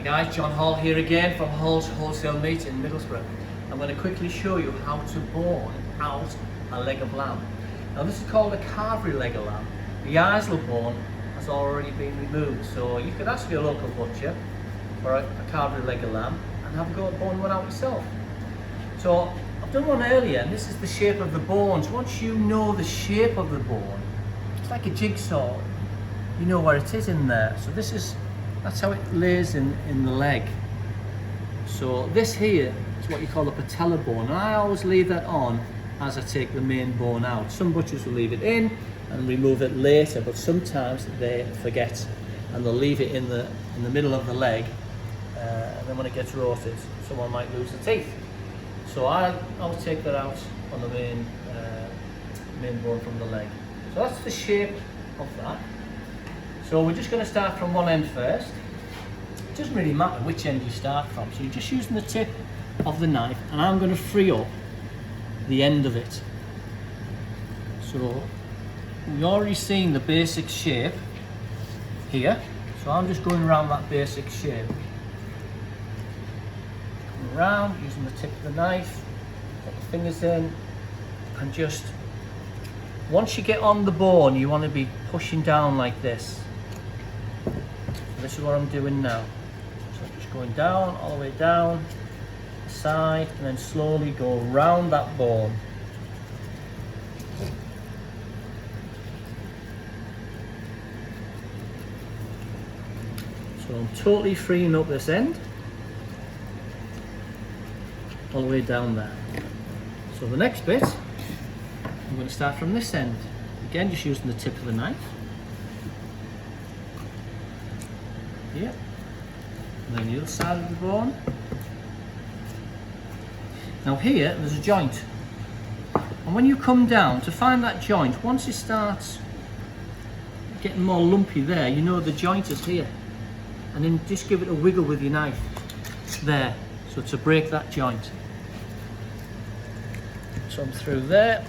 guys, John Hall here again from Hall's Wholesale Meat in Middlesbrough. I'm going to quickly show you how to bone out a leg of lamb. Now this is called a carvery leg of lamb. The isle bone has already been removed, so you could ask your local butcher for a carvery leg of lamb and have a go at boning one out yourself. So I've done one earlier, and this is the shape of the bones. Once you know the shape of the bone, it's like a jigsaw. You know where it is in there. So that's how it lays in the leg. So this here is what you call the patella bone, and I always leave that on as I take the main bone out. Some butchers will leave it in and remove it later, but sometimes they forget and they'll leave it in the middle of the leg, and then when it gets roasted, someone might lose the teeth. So I'll take that out on the main bone from the leg. So that's the shape of that. So we're just going to start from one end first. It doesn't really matter which end you start from. So you're just using the tip of the knife, and I'm going to free up the end of it. So we've already seen the basic shape here. So I'm just going around that basic shape. Coming around, using the tip of the knife, put the fingers in, and just, once you get on the bone, you want to be pushing down like this. This is what I'm doing now. So just going down, all the way down, the side, and then slowly go around that bone. So I'm totally freeing up this end, all the way down there. So the next bit, I'm going to start from this end. Again, just using the tip of the knife. Here. And then the other side of the bone. Now here, there's a joint. And when you come down, to find that joint, once it starts getting more lumpy there, you know the joint is here. And then just give it a wiggle with your knife. There. So to break that joint. So I'm through there.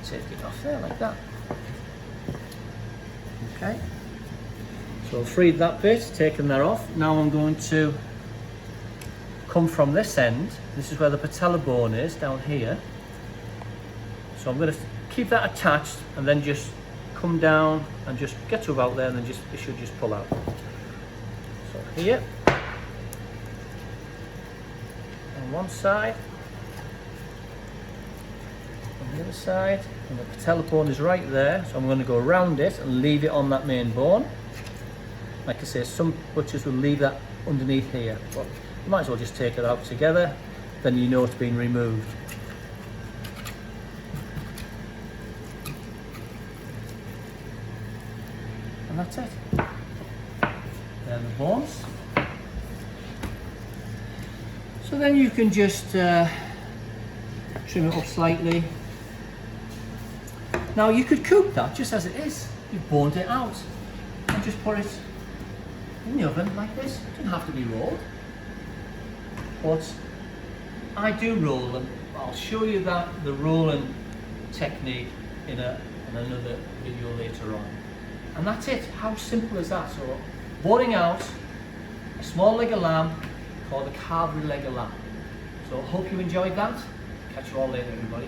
Take it off there like that. Okay, so I've freed that bit, taken that off. Now I'm going to come from this end. This is where the patella bone is, down here. So I'm going to keep that attached and then just come down and just get to about there, and then it should just pull out. So here, on one side, on the other side, and the patella bone is right there, so I'm going to go around it and leave it on that main bone. Like I say, some butchers will leave that underneath here, but you might as well just take it out together, then you know it's been removed. And that's it. There are the bones. So then you can just trim it up slightly. Now you could cook that just as it is. You've boned it out and just put it in the oven like this. It doesn't have to be rolled. But I do roll them. I'll show you the rolling technique in another video later on. And that's it. How simple is that? So boning out a small leg of lamb called a carvery leg of lamb. So I hope you enjoyed that. Catch you all later, everybody.